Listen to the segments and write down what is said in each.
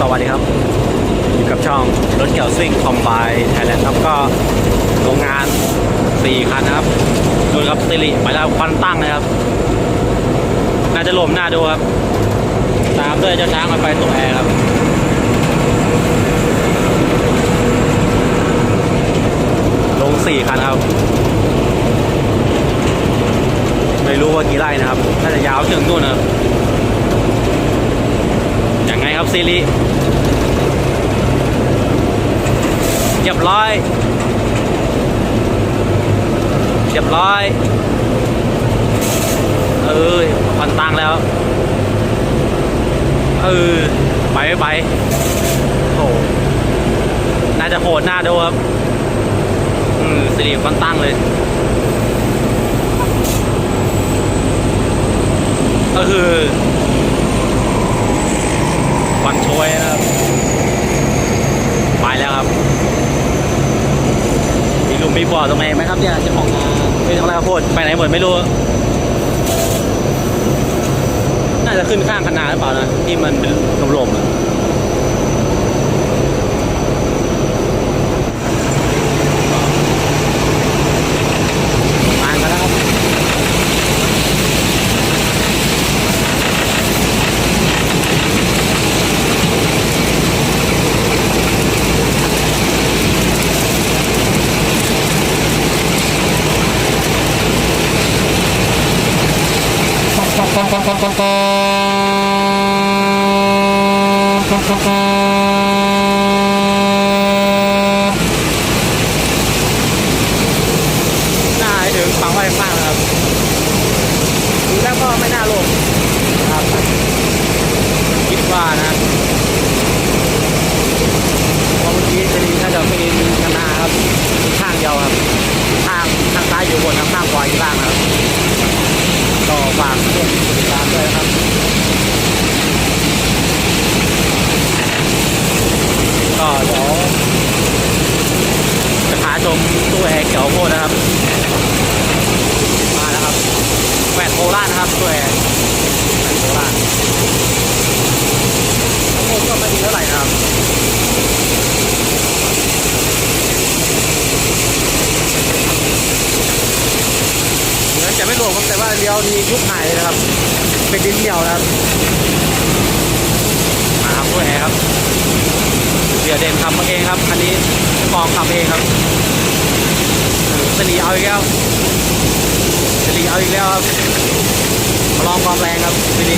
สวัสดีครับอยู่กับช่องรถเกี่ยวซิ่งคอมไบไทยแลนด์ครับก็โรงงาน4คันนะครับดูครับสิริไปแล้วควันตั้งนะครับน่าจะหล่มหน้าดูครับตามด้วยเจ้าช้างไปตัวแอร์ครับลง4คันครับไม่รู้ว่ากี่ไร่นะครับน่าจะยาวถึงนู่นนะครับยังไงครับซีรีเรียบร้อยพันตังแล้วไปไม่ไปโอ้น่าจะโหดหน้าดูครับซีรีพันตังเลยก็คือวันช่วยนะครับไปแล้วครับมีลุมมีบ่อตรงไหนไหมครับเนี่ยจะของเป็นอะไรครับโพดไปไหนหมดไม่รู้น่าจะขึ้นข้างคณะหรือเปล่านะที่มันเป็นลมๆมากันแล้วครับน่าถึงฝั่งไว้ข้างนะครับดูแล้วก็ไม่น่าลงครับคิดว่านะเพราะเมื่อกี้จะดีถ้าจะไม่มีข้างหน้าครับข้างเดียวครับข้างซ้ายอยู่บนข้างขวาอยู่ล่างนะครับก็ฝากเพื่อนติดตามด้วยครับก็เดี๋ยวจะพาชมตู้แอร์เขียวโพดนะครับมาแล้วครับแหวนโคราชนะครับตู้แอร์แหวนโคราชโพดก็ไม่ดีเท่าไหร่นะครับเหมือนจะไม่รวมครับแต่ว่าเลี้ยวนี้ยุบหายเลยนะครับเป็นดินเหนียวนะครับมาครับตู้แอร์ครับเดี๋ยวเด่นทำมาเองครับอันนี้กองทำเองครับสลีเอาอีกแล้วครับมาลองความแรงครับสลี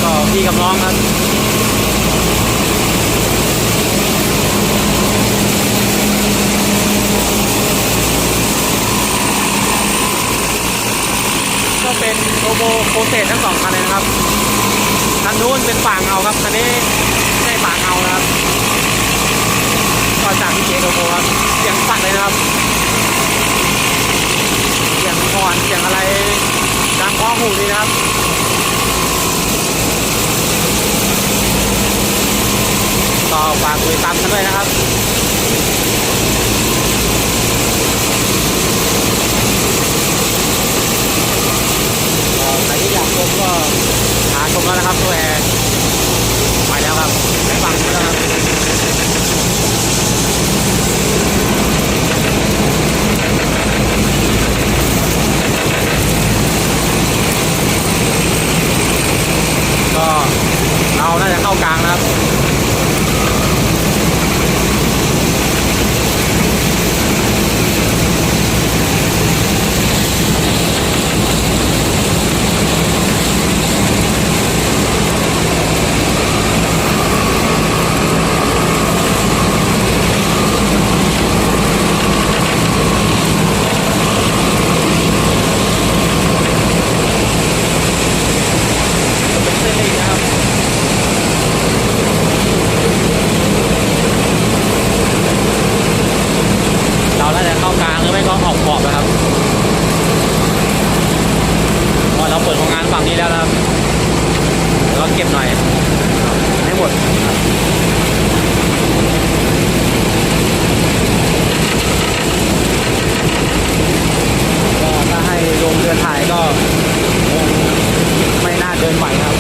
ก็พี่กับน้องครับก็เป็นโรโบโคเซตทั้ง2คันเลยนะครับคันนู้นเป็นป่าเงาครับคันนี้ไม่ใช่ป่าเงานะครับก็จากที่เจโรโบครับเสียงสั่นเลยนะครับเสียงคอนเสียงอะไรดังเพราะหูดีนะครับก็ฝากติดตามกันด้วยนะครับใครที่อยากชมก็หาชมแล้วนะครับตัวแอร์ไปแล้วครับไปฟังแล้วครับก็เราน่าจะเข้ากลางนะครับ นี้แล้วนะครับเราเก็บหน่อยให้หมดครับก็ถ้าให้ลงเรือถ่ายก็คงไม่น่าเดินไหวครับ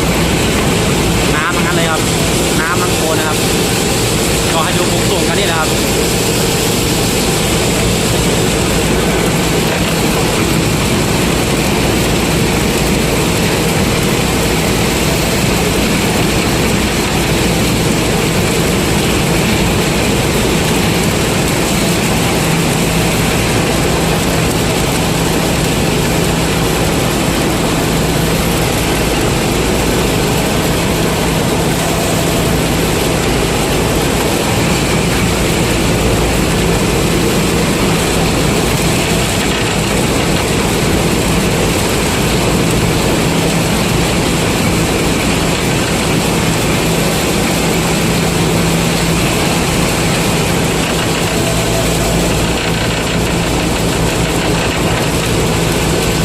น้ำทั้งนั้นเลยครับน้ำทั้งโคนนะครับก็ให้ดูมุมสูงกันนี่นะครับ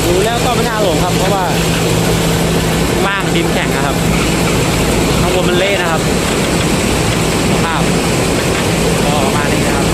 ดูแล้วก็ไม่น่าหลงครับเพราะว่าล่างดินแข็งนะครับข้างบนมันเละนะครับสภาพก็ประมาณนี้นะครับ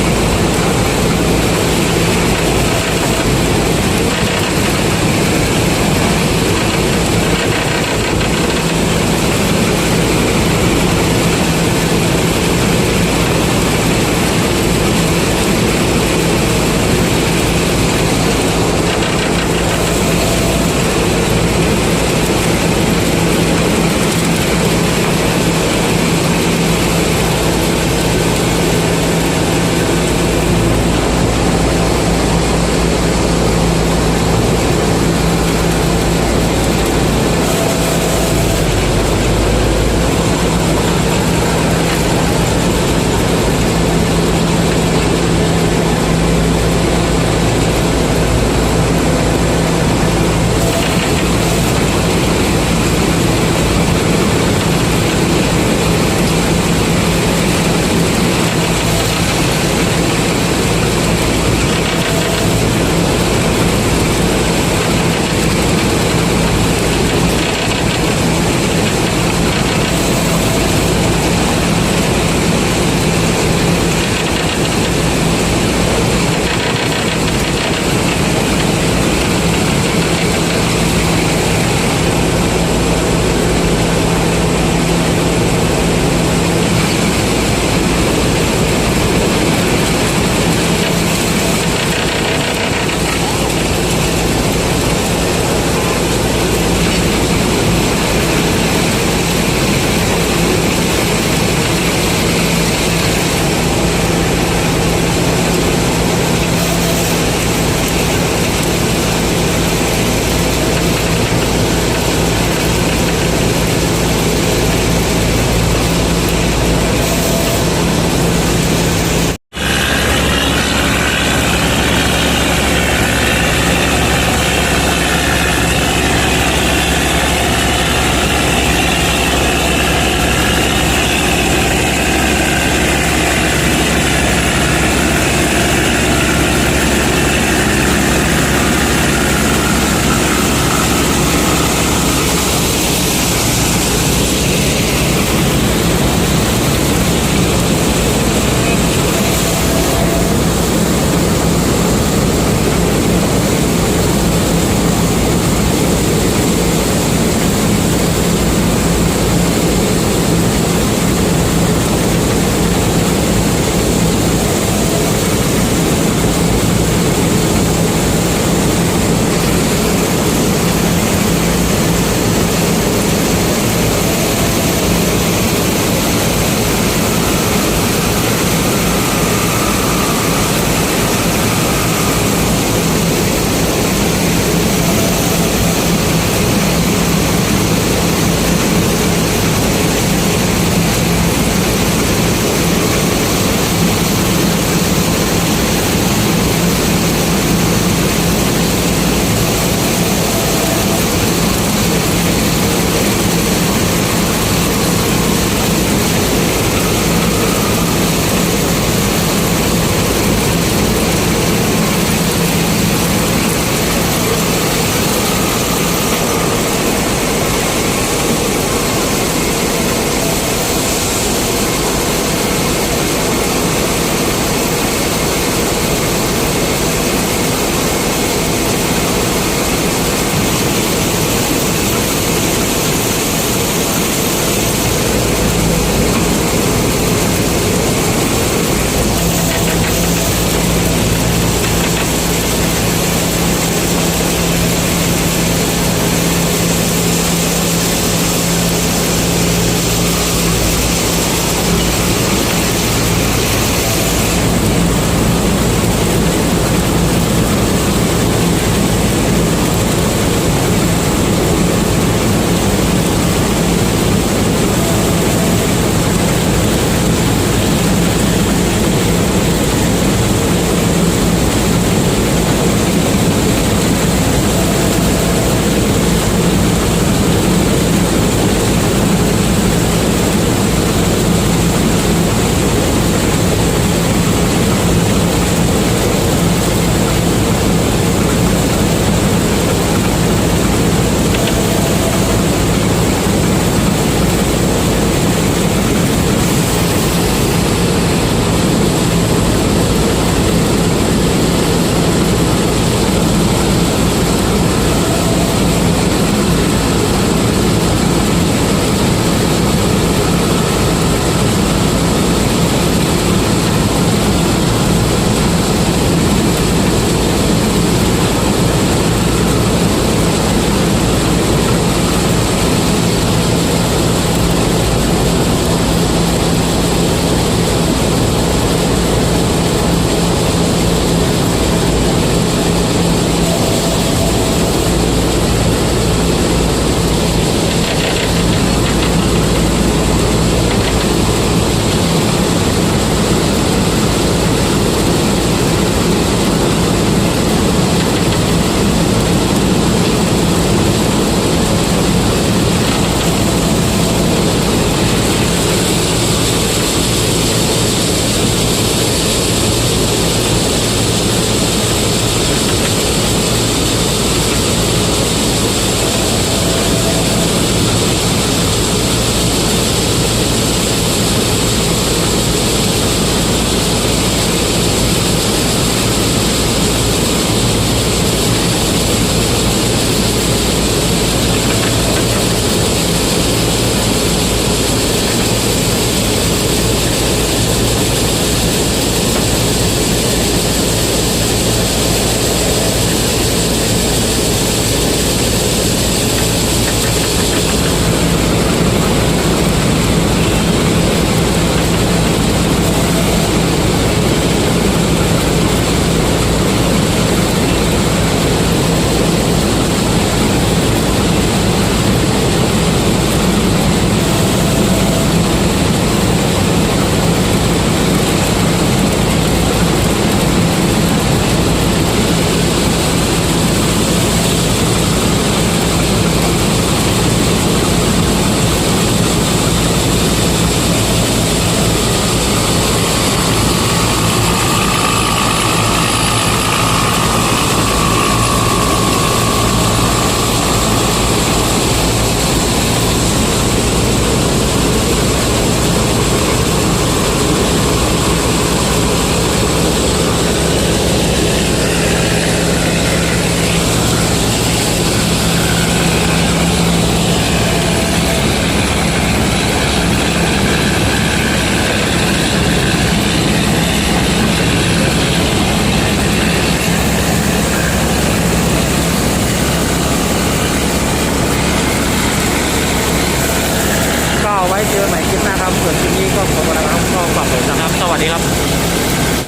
ไว้เจอใหม่คลิปหน้าครับส่วนคลิปนี้ก็ขอลาไปครับก็ฝากไว้นะครับสวัสดีครับ